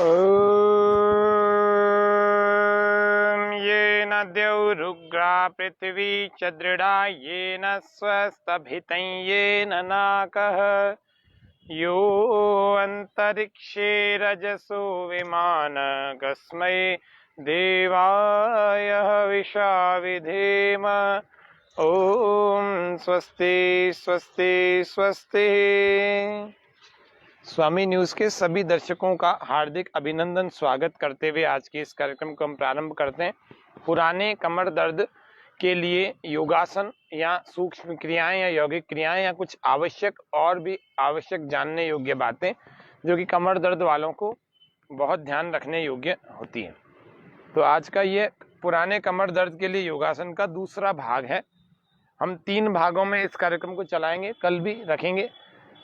ॐ येन द्यौरुग्रा पृथिवी च दृढा येन स्वस्तभितं येन नाकः यो अन्तरिक्षे रजसो विमानकस्मै देवाय हविषा विधेम। ओम स्वस्ति स्वस्ति स्वस्ति। स्वामी न्यूज़ के सभी दर्शकों का हार्दिक अभिनंदन स्वागत करते हुए आज के इस कार्यक्रम को हम प्रारंभ करते हैं। पुराने कमर दर्द के लिए योगासन या सूक्ष्म क्रियाएं या यौगिक क्रियाएं या कुछ आवश्यक और भी आवश्यक जानने योग्य बातें जो कि कमर दर्द वालों को बहुत ध्यान रखने योग्य होती हैं। तो आज का ये पुराने कमर दर्द के लिए योगासन का दूसरा भाग है। हम 3 भागों में इस कार्यक्रम को चलाएंगे, कल भी रखेंगे।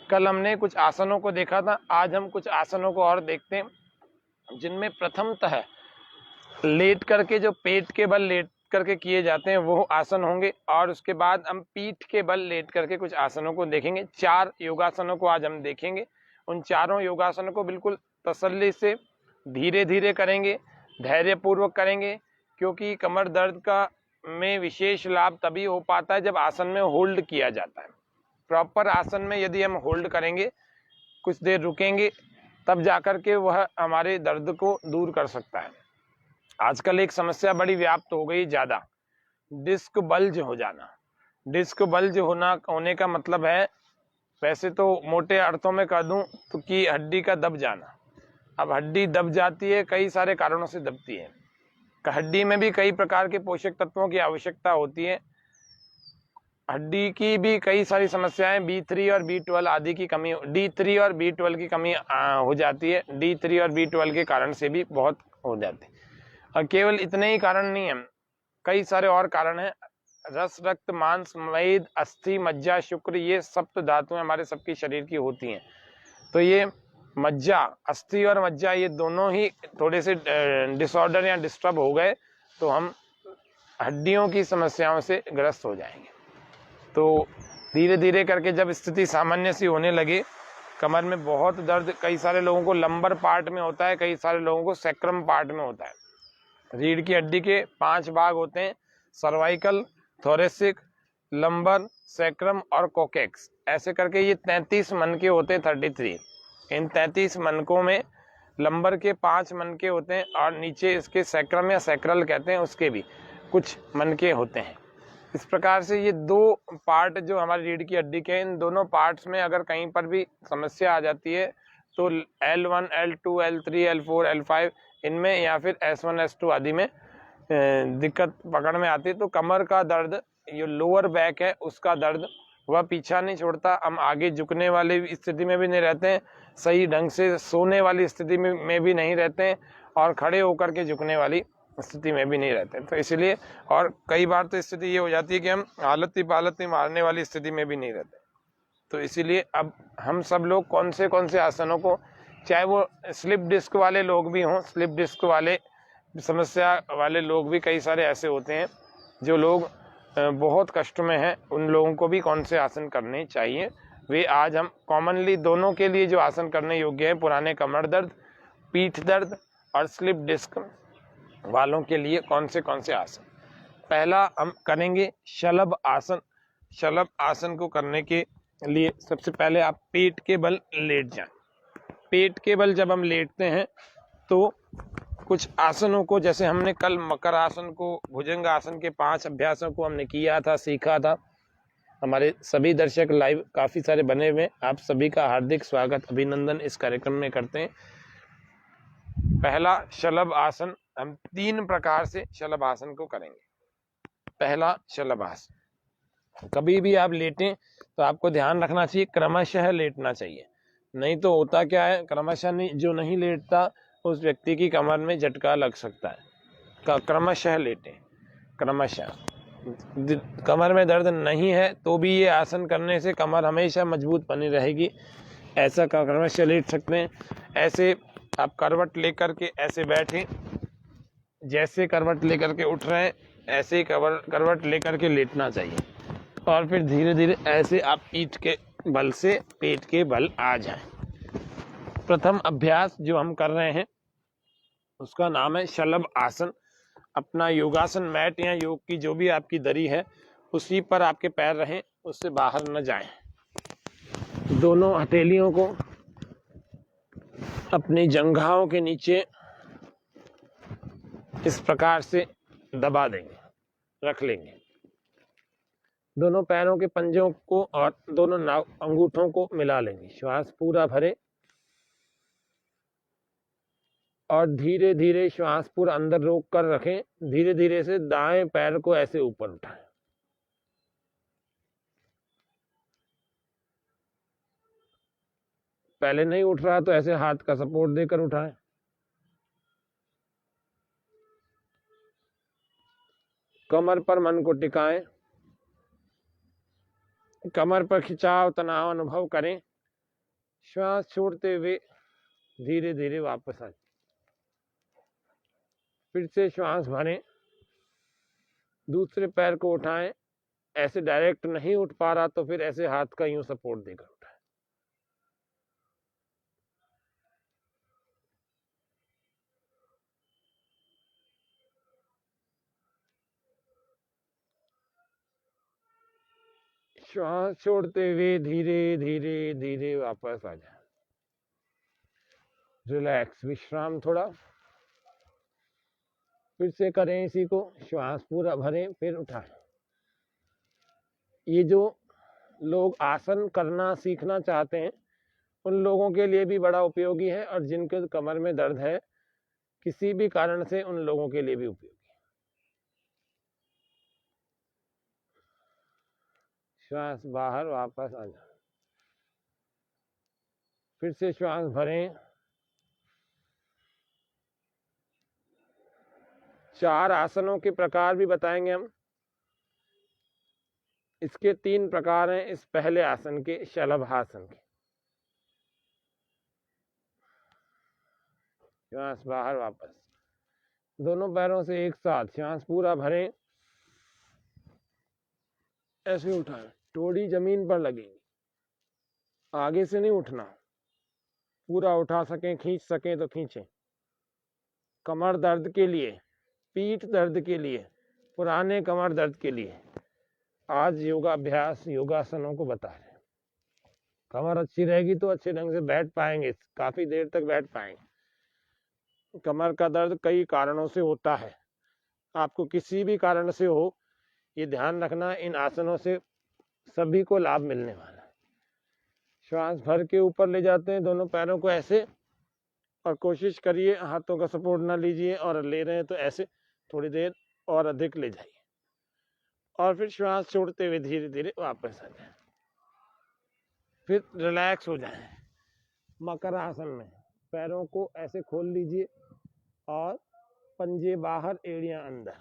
कल हमने कुछ आसनों को देखा था, आज हम कुछ आसनों को और देखते हैं, जिनमें प्रथमतः लेट करके जो पेट के बल लेट करके किए जाते हैं वो आसन होंगे, और उसके बाद हम पीठ के बल लेट करके कुछ आसनों को देखेंगे। 4 योगासनों को आज हम देखेंगे। उन चारों योगासनों को बिल्कुल तसल्ली से धीरे धीरे करेंगे, धैर्यपूर्वक करेंगे, क्योंकि कमर दर्द का में विशेष लाभ तभी हो पाता है जब आसन में होल्ड किया जाता है। प्रॉपर आसन में यदि हम होल्ड करेंगे, कुछ देर रुकेंगे, तब जाकर के वह हमारे दर्द को दूर कर सकता है। आजकल एक समस्या बड़ी व्याप्त हो गई, ज़्यादा डिस्क बल्ज हो जाना। डिस्क बल्ज होने का मतलब है, वैसे तो मोटे अर्थों में कह दूं तो कि हड्डी का दब जाना। अब हड्डी दब जाती है, कई सारे कारणों से दबती है। हड्डी में भी कई प्रकार के पोषक तत्वों की आवश्यकता होती है। हड्डी की भी कई सारी समस्याएं B3 और B12 आदि की कमी, D3 और B12 की कमी हो जाती है। D3 और B12 के कारण से भी बहुत हो जाती है। और केवल इतने ही कारण नहीं है, कई सारे और कारण हैं। रस, रक्त, मांस, मेद, अस्थि, मज्जा, शुक्र, ये सप्त धातुएं हमारे सबके शरीर की होती हैं। तो ये मज्जा, अस्थि और मज्जा, ये दोनों ही थोड़े से डिसऑर्डर या डिस्टर्ब हो गए तो हम हड्डियों की समस्याओं से ग्रस्त हो जाएंगे। तो धीरे धीरे करके जब स्थिति सामान्य सी होने लगे, कमर में बहुत दर्द कई सारे लोगों को लंबर पार्ट में होता है, कई सारे लोगों को सैक्रम पार्ट में होता है। रीढ़ की हड्डी के 5 भाग होते हैं, सर्वाइकल, थोरेसिक, लंबर, सैक्रम और कोकेक्स। ऐसे करके ये 33 मनके होते हैं, 33। इन 33 मनकों में लंबर के 5 मनके होते हैं, और नीचे इसके सैक्रम या सैक्रल कहते हैं, उसके भी कुछ मनके होते हैं। इस प्रकार से ये 2 पार्ट जो हमारी रीढ़ की हड्डी के, इन दोनों पार्ट्स में अगर कहीं पर भी समस्या आ जाती है तो L1, L2, L3, L4, L5 इनमें, या फिर S1, S2 आदि में दिक्कत पकड़ में आती है, तो कमर का दर्द, ये लोअर बैक है, उसका दर्द वह पीछा नहीं छोड़ता। हम आगे झुकने वाली स्थिति में भी नहीं रहते हैं, सही ढंग से सोने वाली स्थिति में भी नहीं रहते हैं, और खड़े होकर के झुकने वाली स्थिति में भी नहीं रहते हैं। तो इसलिए, और कई बार तो स्थिति ये हो जाती है कि हम हालत ही मारने वाली स्थिति में भी नहीं रहते। तो इसीलिए अब हम सब लोग कौन से आसनों को, चाहे वो स्लिप डिस्क वाले लोग भी हों, स्लिप डिस्क वाले समस्या वाले लोग भी कई सारे ऐसे होते हैं जो लोग बहुत कष्ट में हैं, उन लोगों को भी कौन से आसन करने चाहिए, वे आज हम कॉमनली दोनों के लिए जो आसन करने योग्य हैं, पुराने कमर दर्द, पीठ दर्द और स्लिप डिस्क वालों के लिए कौन से आसन। पहला हम करेंगे शलभ आसन। शलभ आसन को करने के लिए सबसे पहले आप पेट के बल लेट जाएं। पेट के बल जब हम लेटते हैं तो कुछ आसनों को, जैसे हमने कल मकर आसन को, भुजंग आसन के 5 अभ्यासों को हमने किया था, सीखा था। हमारे सभी दर्शक लाइव काफ़ी सारे बने हुए, आप सभी का हार्दिक स्वागत, अभिनंदन इस कार्यक्रम में करते हैं। पहला शलभ आसन, हम 3 प्रकार से शलभ आसन को करेंगे। पहला शलभ आसन, कभी भी आप लेटें तो आपको ध्यान रखना चाहिए, क्रमशः लेटना चाहिए। नहीं तो होता क्या है, क्रमशः जो नहीं लेटता उस व्यक्ति की कमर में झटका लग सकता है। क्रमशः लेटें, क्रमशः। कमर में दर्द नहीं है तो भी ये आसन करने से कमर हमेशा मजबूत बनी रहेगी। ऐसा क्रमशः लेट सकते हैं। ऐसे आप करवट लेकर के ऐसे बैठें, जैसे करवट लेकर के उठ रहे हैं ऐसे ही करवट लेकर के लेटना चाहिए, और फिर धीरे धीरे ऐसे आप पीठ के बल से पेट के बल आ जाएं। प्रथम अभ्यास जो हम कर रहे हैं उसका नाम है शलभ आसन। अपना योगासन मैट या योग की जो भी आपकी दरी है उसी पर आपके पैर रहें, उससे बाहर न जाएं। दोनों हथेलियों को अपनी जंघाओं के नीचे इस प्रकार से दबा देंगे, रख लेंगे। दोनों पैरों के पंजों को और दोनों अंगूठों को मिला लेंगे। श्वास पूरा भरे और धीरे धीरे श्वास पूरा अंदर रोक कर रखें। धीरे धीरे से दाएं पैर को ऐसे ऊपर उठाएं। पहले नहीं उठ रहा तो ऐसे हाथ का सपोर्ट देकर उठाएं। कमर पर मन को टिकाएं। कमर पर खिंचाव तनाव अनुभव करें। श्वास छोड़ते हुए धीरे धीरे वापस आए। फिर से श्वास भरें। दूसरे पैर को उठाएं। ऐसे डायरेक्ट नहीं उठ पा रहा तो फिर ऐसे हाथ का यूं सपोर्ट देकर उठाएं। श्वास छोड़ते हुए धीरे धीरे धीरे वापस आ जाए। रिलैक्स, विश्राम थोड़ा। फिर से करें इसी को। श्वास पूरा भरें, फिर उठाएं। ये जो लोग आसन करना सीखना चाहते हैं उन लोगों के लिए भी बड़ा उपयोगी है, और जिनके कमर में दर्द है किसी भी कारण से उन लोगों के लिए भी उपयोगी है। श्वास बाहर वापस आ जाए। फिर से श्वास भरें। 4 आसनों के प्रकार भी बताएंगे हम। इसके 3 प्रकार हैं इस पहले आसन के, शलभासन के। श्वास बाहर वापस। दोनों पैरों से एक साथ श्वास पूरा भरें। ऐसे उठाएं, टोड़ी जमीन पर लगेगी, आगे से नहीं उठना। पूरा उठा सकें, खींच सकें तो खींचें। कमर दर्द के लिए, पीठ दर्द के लिए, पुराने कमर दर्द के लिए आज योगाभ्यास योगासनों को बता रहे हैं। कमर अच्छी रहेगी तो अच्छे ढंग से बैठ पाएंगे, काफी देर तक बैठ पाएंगे। कमर का दर्द कई कारणों से होता है। आपको किसी भी कारण से हो, ये ध्यान रखना, इन आसनों से सभी को लाभ मिलने वाला है। श्वास भर के ऊपर ले जाते हैं दोनों पैरों को ऐसे, और कोशिश करिए हाथों का सपोर्ट ना लीजिए, और ले रहे हैं तो ऐसे थोड़ी देर और अधिक ले जाइए, और फिर श्वास छोड़ते हुए धीरे धीरे वापस आ जाए। फिर रिलैक्स हो जाए। मकर आसन में पैरों को ऐसे खोल लीजिए और पंजे बाहर, एड़ियां अंदर,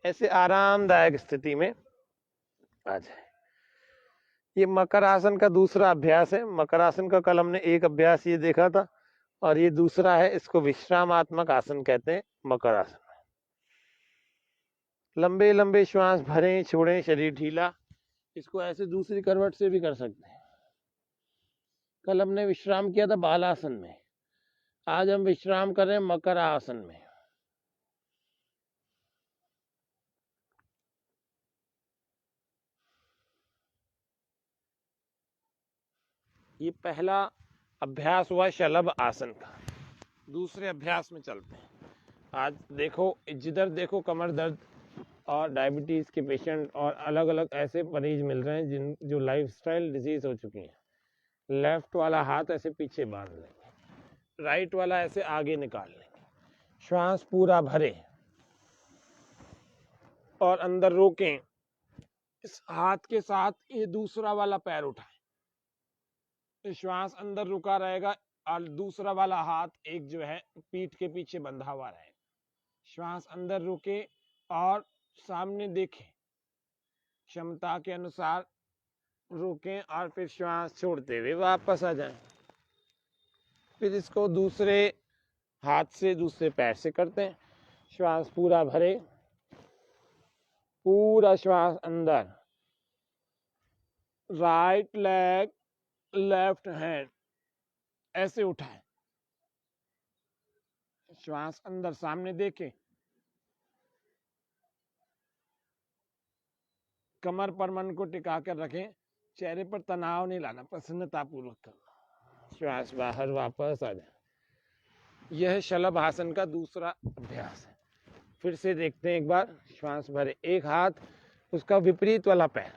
ऐसे आरामदायक स्थिति में आ जाए। ये मकर आसन का दूसरा अभ्यास है। मकर आसन का कल हमने एक अभ्यास ये देखा था, और ये दूसरा है। इसको विश्रामात्मक आसन कहते हैं। मकर आसन लंबे लंबे श्वास भरें, छोड़ें, शरीर ढीला। इसको ऐसे दूसरी करवट से भी कर सकते हैं। कल हमने विश्राम किया था बालासन में, आज हम विश्राम कर रहे हैं मकर आसन में। ये पहला अभ्यास हुआ शलभ आसन का। दूसरे अभ्यास में चलते हैं। आज देखो, जिधर देखो कमर दर्द और डायबिटीज के पेशेंट और अलग अलग ऐसे मरीज मिल रहे हैं जो लाइफस्टाइल डिजीज हो चुकी हैं। लेफ्ट वाला हाथ ऐसे पीछे बांध लेंगे, राइट वाला ऐसे आगे निकाल लेंगे। श्वास पूरा भरें और अंदर रोकें। इस हाथ के साथ ये दूसरा वाला पैर उठाएं। श्वास अंदर रुका रहेगा और दूसरा वाला हाथ एक जो है पीठ के पीछे बंधा हुआ रहेगा। श्वास अंदर रुके और सामने देखें, क्षमता के अनुसार रोकें, और फिर श्वास छोड़ते हुए वापस आ जाएं। फिर इसको दूसरे हाथ से दूसरे पैर से करते हैं। श्वास पूरा भरे, पूरा श्वास अंदर, राइट लेग, लेफ्ट हैंड ऐसे उठाएं। श्वास अंदर सामने देके, कमर पर मन को टिका कर रखें, चेहरे पर तनाव नहीं लाना, प्रसन्नता पूर्वक करना। श्वास बाहर वापस आ जाए। यह शलभासन का दूसरा अभ्यास है। फिर से देखते हैं एक बार। श्वास भरे, एक हाथ उसका विपरीत वाला पैर,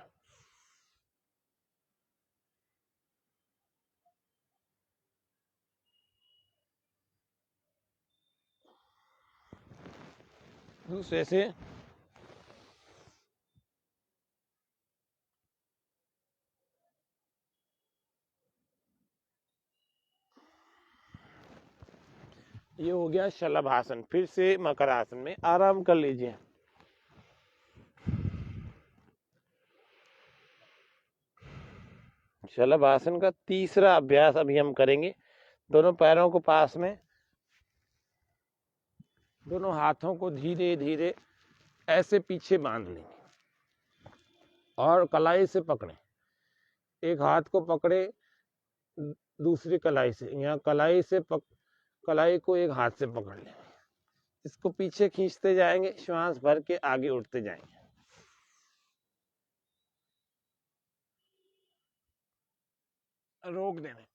दूसरे से ये हो गया शलभासन। फिर से मकरासन में आराम कर लीजिए। शलभासन का तीसरा अभ्यास अभी हम करेंगे। दोनों पैरों को पास में, दोनों हाथों को धीरे धीरे ऐसे पीछे बांध लेंगे और कलाई से पकड़े। एक हाथ को पकड़े दूसरी कलाई से, यहाँ कलाई से कलाई को एक हाथ से पकड़ लेंगे। इसको पीछे खींचते जाएंगे, श्वास भर के आगे उठते जाएंगे। रोक देने।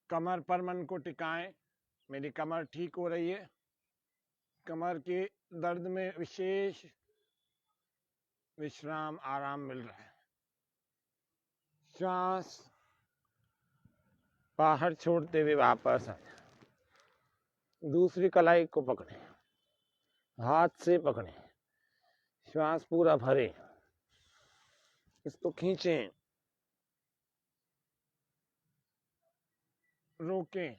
कमर पर मन को टिकाएं। मेरी कमर ठीक हो रही है। कमर के दर्द में विशेष विश्राम, आराम मिल रहा है। श्वास बाहर छोड़ते हुए वापस आ जाए। दूसरी कलाई को पकड़े, हाथ से पकड़े, श्वास पूरा भरे, इसको खींचें, रोकें।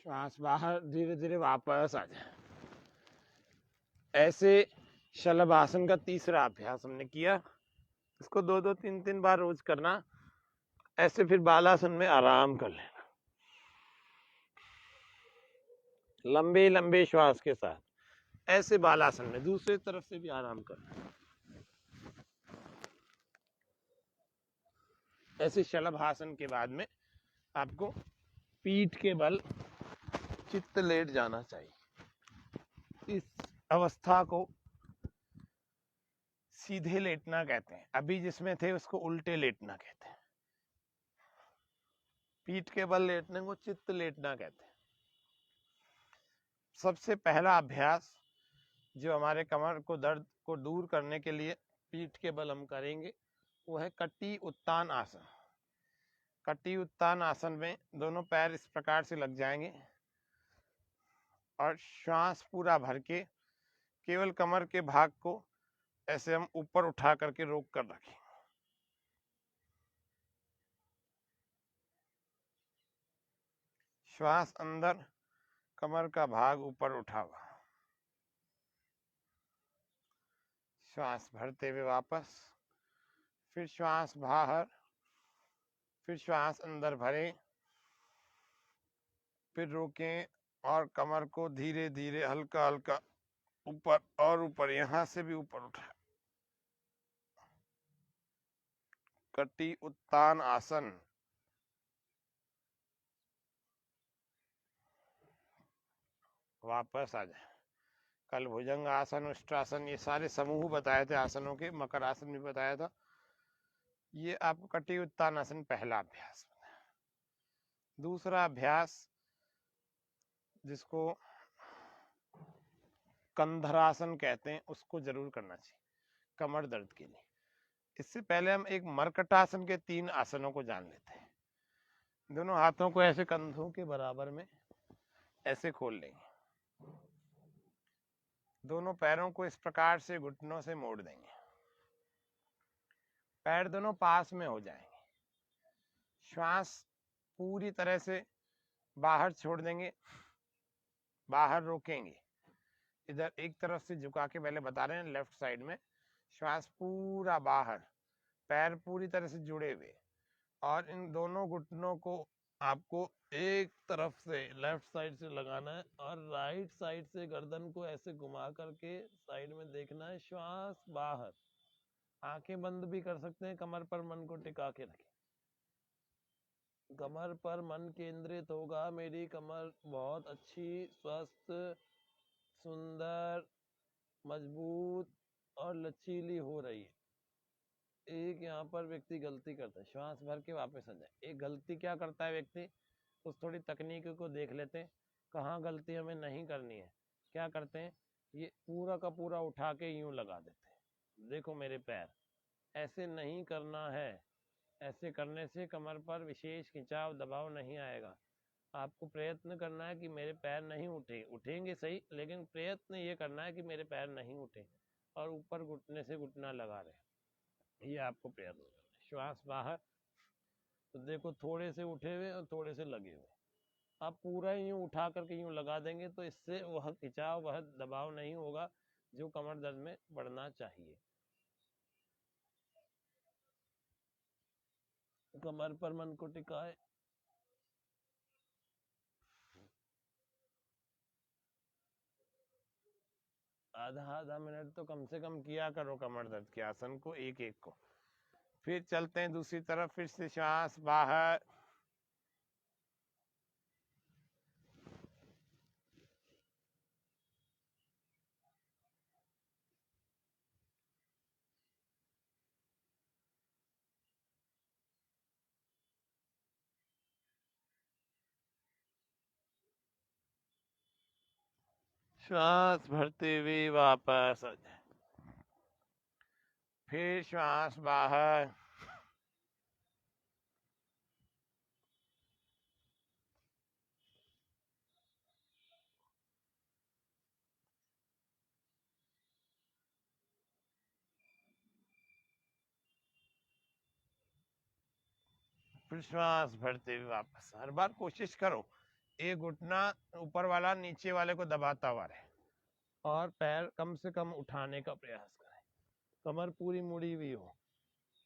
श्वास बाहर धीरे धीरे वापस आ जाए। ऐसे शलभासन का तीसरा अभ्यास हमने किया। इसको 2-2, 3-3 बार रोज करना। ऐसे फिर बालासन में आराम कर लेना, लंबे लंबे श्वास के साथ। ऐसे बालासन में दूसरी तरफ से भी आराम करना। ऐसे शलभासन के बाद में आपको पीठ के बल चित्त लेट जाना चाहिए। इस अवस्था को सीधे लेटना कहते हैं। अभी जिसमें थे उसको उल्टे लेटना कहते हैं। पीठ के बल लेटने को चित्त लेटना कहते हैं। सबसे पहला अभ्यास जो हमारे कमर को दर्द को दूर करने के लिए पीठ के बल हम करेंगे वो है कटी उत्तान आसन। कटी उत्तान आसन में दोनों पैर इस प्रकार से लग जाएंगे और श्वास पूरा भर के केवल कमर के भाग को ऐसे हम ऊपर उठा करके रोक कर रखें। श्वास अंदर, कमर का भाग ऊपर उठा हुआ। श्वास भरते हुए वापस, फिर श्वास बाहर, फिर श्वास अंदर भरें, फिर रोकें और कमर को धीरे धीरे हल्का हल्का ऊपर और ऊपर, यहां से भी ऊपर उठा। कटी उत्तान आसन। वापस आ जाए। कल भुजंग आसन, उष्ट्रासन, ये सारे समूह बताए थे आसनों के। मकर आसन भी बताया था। ये आपको कटी उत्तान आसन पहला अभ्यास। दूसरा अभ्यास जिसको कंधरासन कहते हैं उसको जरूर करना चाहिए कमर दर्द के लिए। इससे पहले हम एक मरकटासन के 3 आसनों को जान लेते हैं। दोनों हाथों को ऐसे कंधों के बराबर में ऐसे खोल लेंगे। दोनों पैरों को इस प्रकार से घुटनों से मोड़ देंगे। पैर दोनों पास में हो जाएंगे। श्वास पूरी तरह से बाहर छोड़ देंगे, बाहर रोकेंगे। इधर एक तरफ से झुका के पहले बता रहे हैं, लेफ्ट साइड में श्वास पूरा बाहर, पैर पूरी तरह से जुड़े हुए और इन दोनों घुटनों को आपको एक तरफ से लेफ्ट साइड से लगाना है और राइट साइड से गर्दन को ऐसे घुमा करके साइड में देखना है, श्वास बाहर। आंखें बंद भी कर सकते हैं, कमर पर मन को टिका के रखें। कमर पर मन केंद्रित होगा, मेरी कमर बहुत अच्छी, स्वस्थ, सुंदर, मजबूत और लचीली हो रही है। एक यहाँ पर व्यक्ति गलती करता है, श्वास भर के वापस आ जाए। एक गलती क्या करता है व्यक्ति, उस थोड़ी तकनीक को देख लेते हैं, कहाँ गलती हमें नहीं करनी है। क्या करते हैं, ये पूरा का पूरा उठा के यूं लगा देते हैं, देखो मेरे पैर, ऐसे नहीं करना है। ऐसे करने से कमर पर विशेष खिंचाव दबाव नहीं आएगा। आपको प्रयत्न करना है कि मेरे पैर नहीं उठे, उठेंगे सही, लेकिन प्रयत्न ये करना है कि मेरे पैर नहीं उठे और ऊपर घुटने से घुटना लगा रहे, ये आपको प्रयत्न करना है। श्वास बाहर, तो देखो थोड़े से उठे हुए और थोड़े से लगे हुए। आप पूरा यूं उठा करके यूं लगा देंगे तो इससे वह खिंचाव, वह दबाव नहीं होगा जो कमर दर्द में बढ़ना चाहिए। कमर पर मन को टिकाए। आधा आधा मिनट तो कम से कम किया करो कमर दर्द के आसन को, एक एक को। फिर चलते हैं दूसरी तरफ, फिर से श्वास बाहर, श्वास भरते हुए वापस आ जाए। फिर श्वास बाहर, फिर श्वास भरते हुए वापस। हर बार कोशिश करो एक घुटना ऊपर वाला नीचे वाले को दबाता हुआ रहे और पैर कम से कम उठाने का प्रयास करें। कमर पूरी मुड़ी हुई हो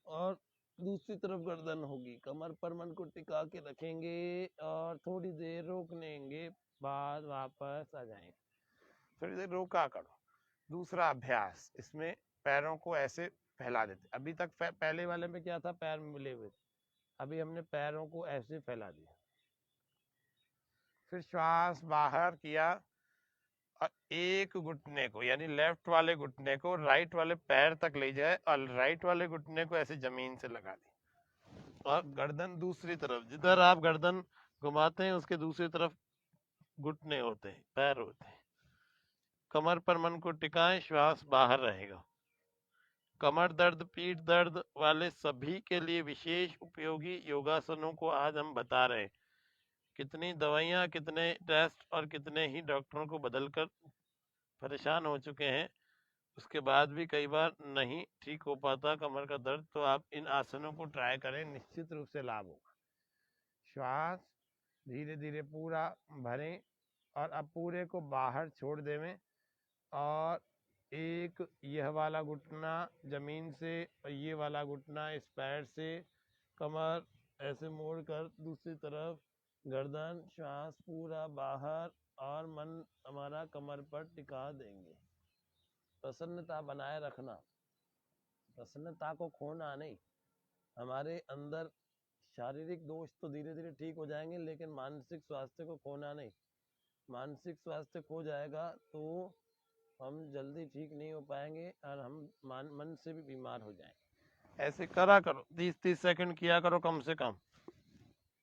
और दूसरी तरफ गर्दन होगी। कमर पर मन को टिका के रखेंगे और थोड़ी देर रोक लेंगे, बाद वापस आ जाएंगे। थोड़ी देर रोका करो। दूसरा अभ्यास, इसमें पैरों को ऐसे फैला देते। अभी तक पहले वाले में क्या था, पैर मिले हुए थे, अभी हमने पैरों को ऐसे फैला दिया। फिर श्वास बाहर किया और एक घुटने को, यानी लेफ्ट वाले घुटने को राइट वाले पैर तक ले जाए और राइट वाले घुटने को ऐसे जमीन से लगा दी और गर्दन दूसरी तरफ, जिधर आप गर्दन घुमाते हैं उसके दूसरी तरफ घुटने होते हैं, पैर होते हैं। कमर पर मन को टिकाएं, श्वास बाहर रहेगा। कमर दर्द, पीठ दर्द वाले सभी के लिए विशेष उपयोगी योगासनों को आज हम बता रहे हैं। कितनी दवाइयाँ, कितने टेस्ट और कितने ही डॉक्टरों को बदलकर परेशान हो चुके हैं, उसके बाद भी कई बार नहीं ठीक हो पाता कमर का दर्द। तो आप इन आसनों को ट्राई करें, निश्चित रूप से लाभ होगा। श्वास धीरे धीरे पूरा भरें और अब पूरे को बाहर छोड़ देवें और एक यह वाला घुटना जमीन से और ये वाला घुटना इस पैर से, कमर ऐसे मोड़ कर दूसरी तरफ, गर्दन, श्वास पूरा बाहर और मन हमारा कमर पर टिका देंगे। प्रसन्नता बनाए रखना, प्रसन्नता को खोना नहीं। हमारे अंदर शारीरिक दोष तो धीरे धीरे ठीक हो जाएंगे, लेकिन मानसिक स्वास्थ्य को खोना नहीं। मानसिक स्वास्थ्य खो जाएगा तो हम जल्दी ठीक नहीं हो पाएंगे और हम मन से भी बीमार हो जाएंगे। ऐसे करा करो, 30-30 सेकंड किया करो कम से कम।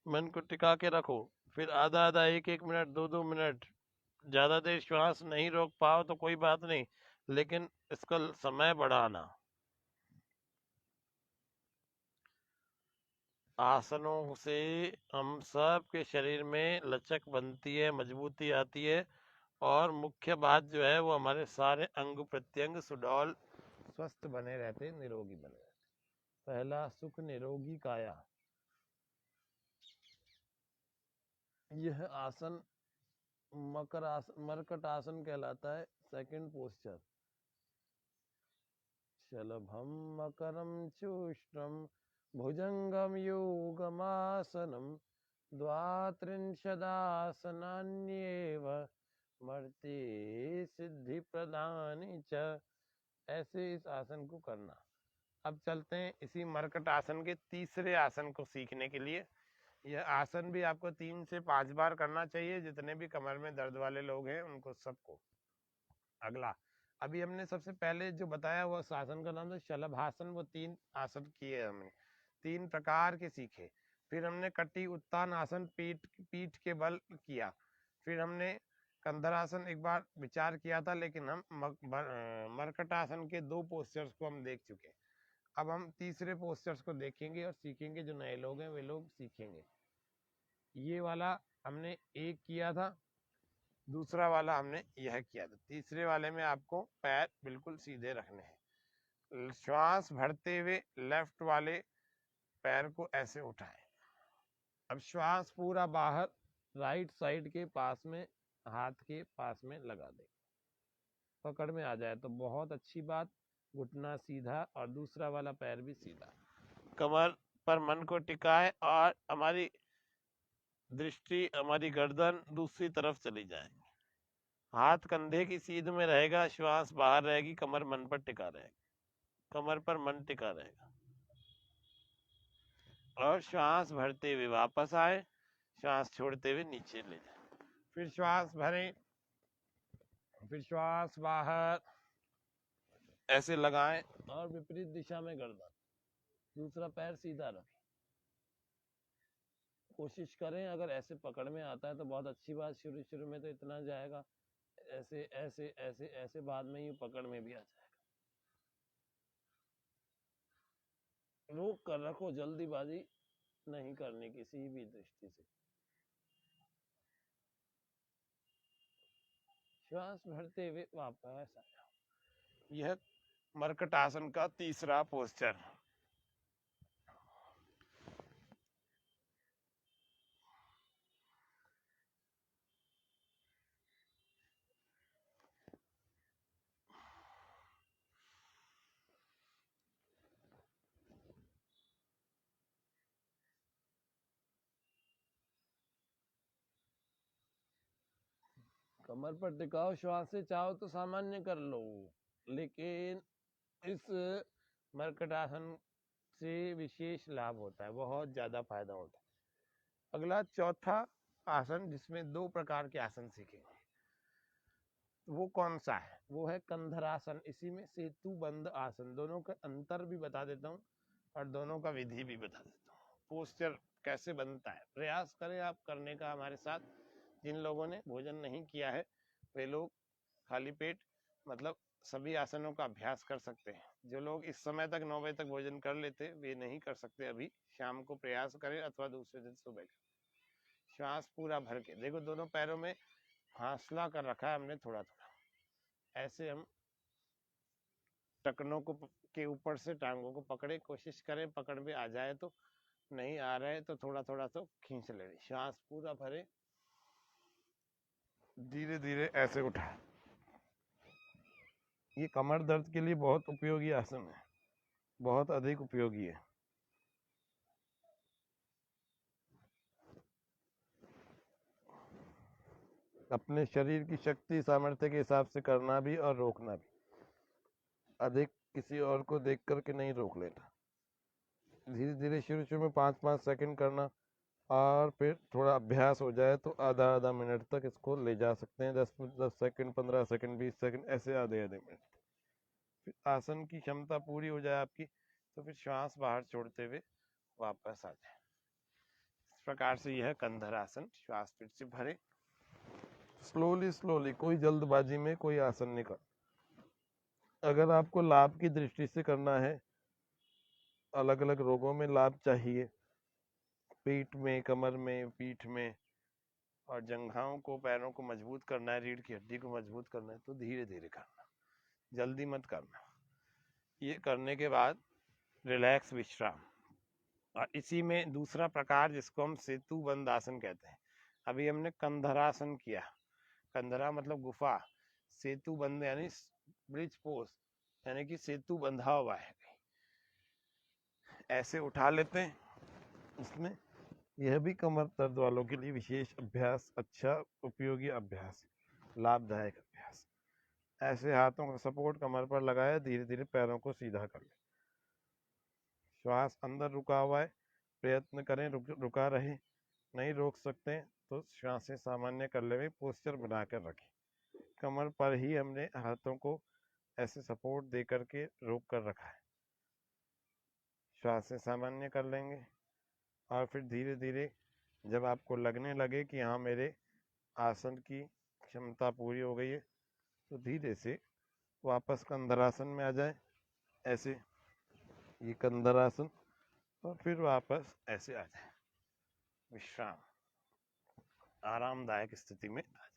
मन को टिका के रखो, फिर आधा आधा, 1-1 मिनट, 2-2 मिनट। ज़्यादा देर श्वास नहीं रोक पाओ तो कोई बात नहीं, लेकिन इसका समय बढ़ाना। आसनों से हम सब के शरीर में लचक बनती है, मजबूती आती है और मुख्य बात जो है वो हमारे सारे अंग प्रत्यंग सुडौल स्वस्थ बने रहते, निरोगी बने रहते। पहला, सुख निरोगी काया। यह आसन मरकट आसन कहलाता है। सेकंड पोस्चर, शलभम मकरम चोष्टम भुजंगम योगमासनम द्वात्रिंशदासनान्येव मर्त्ये सिद्धि प्रदानी च। ऐसे इस आसन को करना। अब चलते हैं इसी मरकट आसन के तीसरे आसन को सीखने के लिए। यह आसन भी आपको 3 से 5 बार करना चाहिए, जितने भी कमर में दर्द वाले लोग हैं उनको सबको। अगला, अभी हमने सबसे पहले जो बताया वो आसन का नाम था शलभासन। वो 3 आसन किए हमने, 3 प्रकार के सीखे। फिर हमने कटी उत्तान आसन पीठ के बल किया। फिर हमने कंधरासन एक बार विचार किया था, लेकिन हम मरकट आसन के 2 पोस्चर्स को हम देख चुके। अब हम तीसरे पोस्चर्स को देखेंगे और सीखेंगे। जो नए लोग हैं वे लोग सीखेंगे। ये वाला हमने एक किया था, दूसरा वाला हमने यह किया था। तीसरे वाले में आपको पैर बिल्कुल सीधे रखने हैं। श्वास भरते हुए लेफ्ट वाले पैर को ऐसे उठाएं। अब श्वास पूरा बाहर राइट साइड के पास में, हाथ के पास में लगा दें। पकड़ में आ जाए तो बहुत अच्छी बात। घुटना सीधा और दूसरा वाला पैर भी सीधा। कमर पर मन को टिकाए और हमारी दृष्टि, हमारी गर्दन दूसरी तरफ चली जाए। हाथ कंधे की सीध में रहेगा, श्वास बाहर रहेगी, कमर मन पर टिका रहेगा, कमर पर मन टिका रहेगा। और श्वास भरते हुए वापस आए, श्वास छोड़ते हुए नीचे ले जाए। फिर श्वास भरें, फिर श्वास बाहर ऐसे लगाएं और विपरीत दिशा में गर्दन, दूसरा पैर सीधा रखें। कोशिश करें, अगर ऐसे पकड़ में आता है तो बहुत अच्छी बात। शुरू में तो इतना जाएगा, ऐसे ऐसे ऐसे ऐसे, बाद में ये पकड़ में भी आ जाएगा। रोक कर रखो, जल्दीबाजी नहीं करनी किसी भी दृष्टि से। श्वास भरते हुए वापस आ जाओ। यह मरकट आसन का तीसरा पोस्चर। कमर पर टिकाओ, श्वास से चाहो तो सामान्य कर लो, लेकिन इस मरकट आसन से विशेष लाभ होता है, बहुत ज्यादा फायदा होता है। अगला चौथा आसन, जिसमें 2 प्रकार के आसन सीखेंगे, वो कौन सा है? वो है कंधरासन। इसी में सेतु बंद आसन। दोनों का अंतर भी बता देता हूँ और दोनों का विधि भी बता देता हूँ। पोस्चर कैसे बनता है, प्रयास करें आप करने का हमारे साथ। जिन लोगों ने भोजन नहीं किया है वे लोग खाली पेट मतलब सभी आसनों का अभ्यास कर सकते हैं। जो लोग इस समय तक 9 बजे तक भोजन कर लेते वे नहीं कर सकते, अभी शाम को प्रयास करें अथवा दूसरे दिन सुबह। श्वास पूरा भर के देखो, दोनों पैरों में हौसला कर रखा है हमने थोड़ा थोड़ा। ऐसे हम टखनों को के ऊपर से टांगों को पकड़े, कोशिश करें पकड़ में आ जाए तो, नहीं आ रहे तो थोड़ा थोड़ा तो खींच ले। श्वास पूरा भरे, धीरे धीरे ऐसे उठाए। ये कमर दर्द के लिए बहुत उपयोगी आसन है, बहुत अधिक उपयोगी है। अपने शरीर की शक्ति सामर्थ्य के हिसाब से करना भी और रोकना भी। अधिक किसी और को देख करके नहीं रोक लेना। धीरे धीरे शुरू में 5-5 सेकंड करना, और फिर थोड़ा अभ्यास हो जाए तो आधा मिनट तक इसको ले जा सकते हैं। 10 सेकंड, 15 सेकंड, 20 सेकंड, ऐसे आधे मिनट। फिर आसन की क्षमता पूरी हो जाए आपकी तो फिर श्वास बाहर छोड़ते हुए वापस आ जाए। इस प्रकार से यह कंधरासन। श्वास फिर से भरे, स्लोली, कोई जल्दबाजी में कोई आसन नहीं कर। अगर आपको लाभ की दृष्टि से करना है, अलग अलग रोगों में लाभ चाहिए, पेट में, कमर में, पीठ में, और जंघाओं को, पैरों को मजबूत करना है, रीढ़ की हड्डी को मजबूत करना है, तो धीरे धीरे करना, जल्दी मत करना। ये करने के बाद रिलैक्स, विश्राम। और इसी में दूसरा प्रकार जिसको हम सेतु बंद आसन कहते हैं। अभी हमने कंधरासन किया, कंधरा मतलब गुफा, सेतु बंद यानी ब्रिज पोस्ट, यानी कि सेतु बंधा हुआ है। ऐसे उठा लेते हैं, इसमें यह भी कमर दर्द वालों के लिए विशेष अभ्यास, अच्छा उपयोगी अभ्यास, लाभदायक अभ्यास। ऐसे हाथों का सपोर्ट कमर पर लगाए, धीरे धीरे पैरों को सीधा कर ले। श्वास अंदर रुका हुआ है, प्रयत्न करें रुका रहे। नहीं रोक सकते तो श्वासें सामान्य कर ले, पोस्चर बनाकर रखें। कमर पर ही हमने हाथों को ऐसे सपोर्ट दे करके रोक कर रखा है। श्वासें सामान्य कर लेंगे और फिर धीरे धीरे जब आपको लगने लगे कि हाँ मेरे आसन की क्षमता पूरी हो गई है, तो धीरे से वापस कंधरासन में आ जाए। ऐसे ये कंधरासन, और फिर वापस ऐसे आ जाए, विश्राम, आरामदायक स्थिति में आ जाए।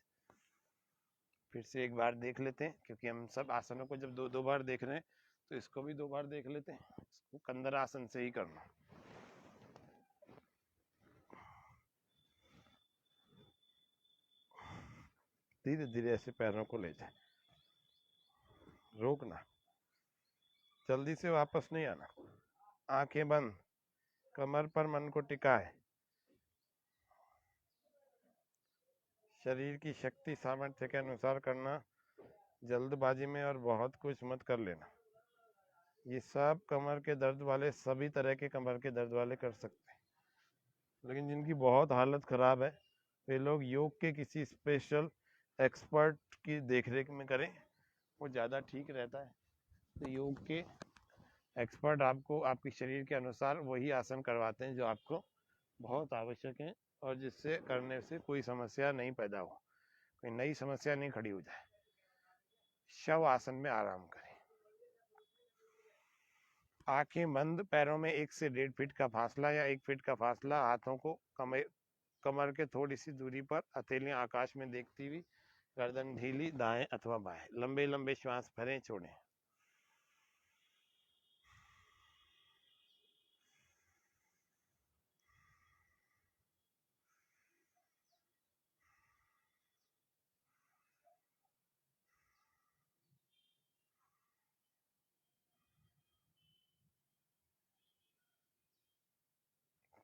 फिर से एक बार देख लेते हैं, क्योंकि हम सब आसनों को जब दो दो बार देख रहे हैं तो इसको भी दो बार देख लेते हैं। इसको कंधरासन से ही करना। धीरे धीरे ऐसे पैरों को ले जाए, रोकना, जल्दी से वापस नहीं आना। आंखें बंद, कमर पर मन को टिकाए। शरीर की शक्ति सामर्थ्य के अनुसार करना, जल्दबाजी में और बहुत कुछ मत कर लेना। ये सब कमर के दर्द वाले, सभी तरह के कमर के दर्द वाले कर सकते हैं, लेकिन जिनकी बहुत हालत खराब है वे लोग योग के किसी स्पेशल एक्सपर्ट की देखरेख में करें, वो ज़्यादा ठीक रहता है। तो योग के एक्सपर्ट आपको आपके शरीर के अनुसार वही आसन करवाते हैं जो आपको बहुत आवश्यक है, और जिससे करने से कोई समस्या नहीं पैदा हो, कोई नई समस्या नहीं खड़ी हो जाए। शव आसन में आराम करें, आंखें बंद, पैरों में 1 से 1.5 फीट का फासला या 1 फीट का फासला, हाथों को कमर के थोड़ी सी दूरी पर, हथेलियां आकाश में देखती हुई, गर्दन ढीली, दाएं अथवा बाएं। लंबे लंबे श्वास भरें, छोड़ें।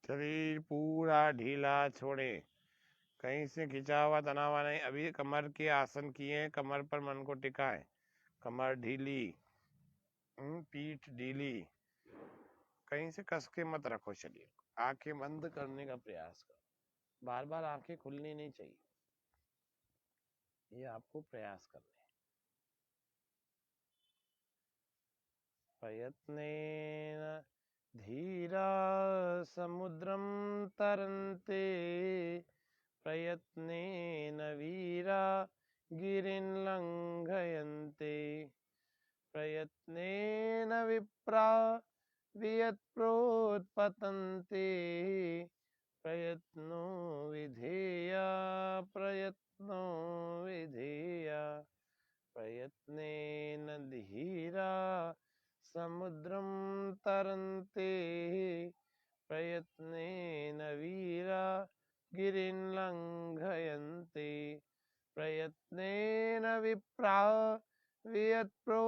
शरीर पूरा ढीला छोड़े, कहीं से खिंचा हुआ तना हुआ नहीं। अभी कमर के आसन किए, कमर पर मन को टिकाए, कमर ढीली, पीठ ढीली, कहीं से कस के मत रखो शरीर को। आंखें बंद करने का प्रयास करो, बार बार आंखें खुलनी नहीं चाहिए, ये आपको प्रयास करना है। प्रयत्नेन धीरा समुद्रम तरन्ते, प्रयत्नेन वीरा गिरिं लङ्घयन्ते, प्रयत्नेन विप्रा वियत्प्रोत्पतन्ते, प्रयत्नो विधेया प्रयत्नो विधेया, प्रयत्नेन धीरा समुद्रं तरन्ते, प्रयत्नेन वीरा गिरिं लङ्घयन्ते, प्रयत्नेन विप्रा वियत्प्रोत्पतन्ते,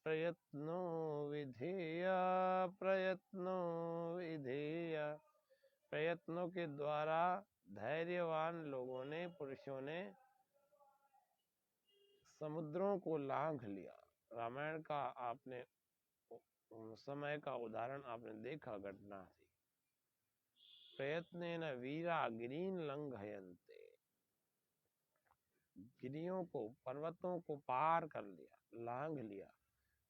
प्रयत्नो विधेया प्रयत्नो विधेया। प्रयत्नों के द्वारा धैर्यवान लोगों ने, पुरुषों ने समुद्रों को लांघ लिया। रामायण का आपने समय का उदाहरण आपने देखा, घटना थी। प्रयत्नेन वीरा गिरीन लंघयन्ते, गिरियों को, पर्वतों को पार कर लिया, लांघ लिया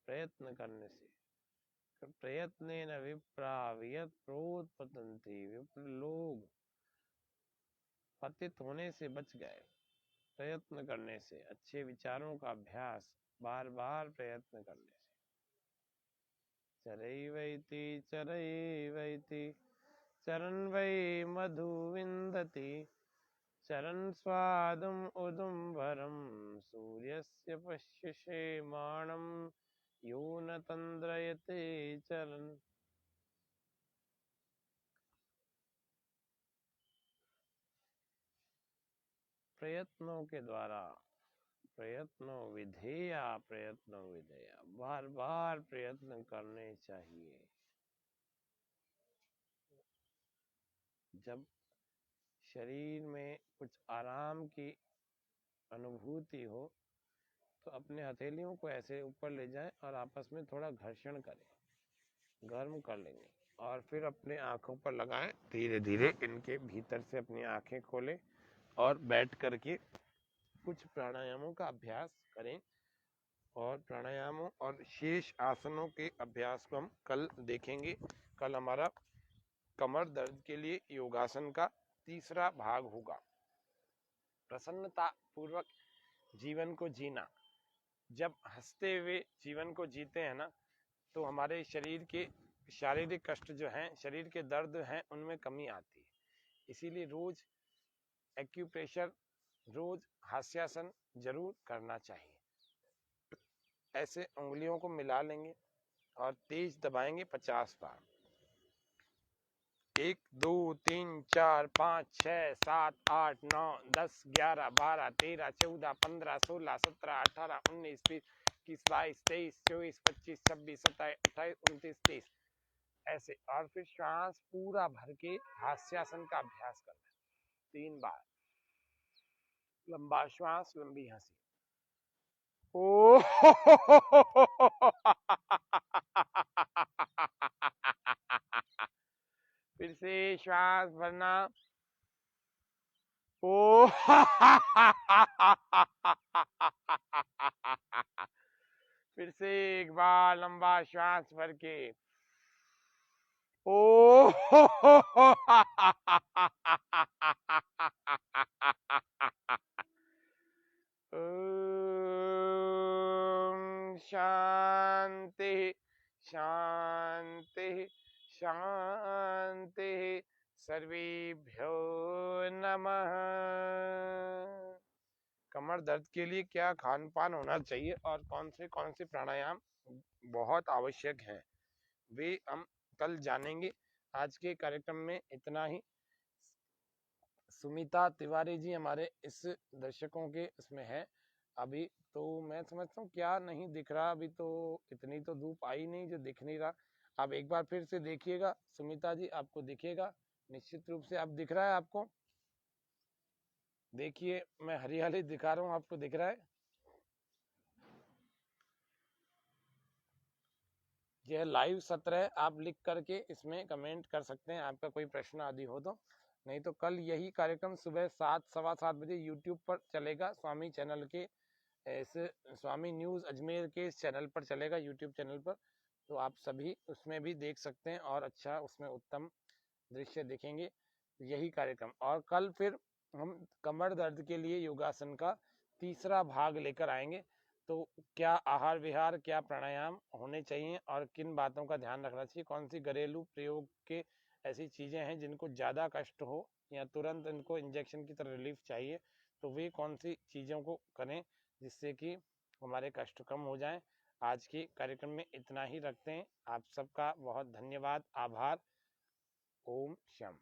प्रयत्न करने से। प्रयत्नेन विप्रा वियत्प्रोत्पतन्ति, विप्र लोग पतित होने से बच गए प्रयत्न करने से, अच्छे विचारों का अभ्यास, बार बार प्रयत्न करने से। चरैवैति चरैवैति चरन् वै मधु विन्दति, चरन् स्वादुम् उदुम्बरं, सूर्यस्य पश्यसेमानं यो न तन्द्रयते चरन्। प्रयत्नों के द्वारा, प्रयत्नों विधेया प्रयत्नों विधेया, बार बार प्रयत्न करने चाहिए। जब शरीर में कुछ आराम की अनुभूति हो तो अपने हथेलियों को ऐसे ऊपर ले जाएं और आपस में थोड़ा घर्षण करें, गर्म कर लेंगे और फिर अपने आंखों पर लगाएं। धीरे धीरे इनके भीतर से अपनी आंखें खोलें और बैठ करके कुछ प्राणायामों का अभ्यास करें। और प्राणायामों और शेष आसनों के अभ्यास को हम कल देखेंगे। कल हमारा कमर दर्द के लिए योगासन का तीसरा भाग होगा। प्रसन्नता पूर्वक जीवन को जीना। जब हंसते हुए जीवन को जीते हैं ना, तो हमारे शरीर के शारीरिक कष्ट जो हैं, शरीर के दर्द हैं, उनमें कमी आती है। इसीलिए रोज एक्यूप्रेशर, रोज हास्यासन जरूर करना चाहिए। ऐसे उंगलियों को मिला लेंगे और तेज दबाएंगे 50 बार। 1 2 3 4 5 6 7 8 9 10 11 12 13 14 15 16 17 18 19 20 21 22 23 24 25 26 27 28 29 30 ऐसे। और फिर श्वास पूरा भर के हास्यासन का अभ्यास करना है 3 बार। लंबा श्वास, लंबी हंसी। ओ फिर से श्वास भरना। ओ फिर से एक बार लंबा श्वास भर के। ओ शांति शांति शांति। सर्वेभ्यो नमः। कमर दर्द के लिए क्या खान पान होना चाहिए और कौन से प्राणायाम बहुत आवश्यक हैं, वे हम कल जानेंगे। आज के कार्यक्रम में इतना ही। सुमिता तिवारी जी हमारे इस दर्शकों के इसमें है अभी, तो मैं समझता हूँ क्या नहीं दिख रहा अभी, तो इतनी तो धूप आई नहीं जो दिख नहीं रहा। आप एक बार फिर से देखिएगा सुमिता जी, आपको दिखेगा निश्चित रूप से। आप दिख रहा है आपको? देखिए मैं हरियाली दिखा रहा हूँ, आपको दिख रहा है? यह लाइव सत्र है, आप लिख करके इसमें कमेंट कर सकते हैं आपका कोई प्रश्न आदि हो तो। नहीं तो कल यही कार्यक्रम सुबह 7 सवा 7 बजे यूट्यूब पर चलेगा, स्वामी चैनल के ऐसे स्वामी न्यूज़ अजमेर के इस चैनल पर चलेगा, यूट्यूब चैनल पर। तो आप सभी उसमें भी देख सकते हैं और अच्छा उसमें उत्तम दृश्य देखेंगे यही कार्यक्रम। और कल फिर हम कमर दर्द के लिए योगासन का तीसरा भाग लेकर आएंगे। तो क्या आहार विहार, क्या प्राणायाम होने चाहिए और किन बातों का ध्यान रखना चाहिए, कौन सी घरेलू प्रयोग के ऐसी चीज़ें हैं जिनको ज़्यादा कष्ट हो या तुरंत इनको इंजेक्शन की तरह रिलीफ चाहिए, तो वे कौन सी चीज़ों को करें जिससे कि हमारे कष्ट कम हो जाएं। आज के कार्यक्रम में इतना ही रखते हैं। आप सबका बहुत धन्यवाद, आभार। ओम शम।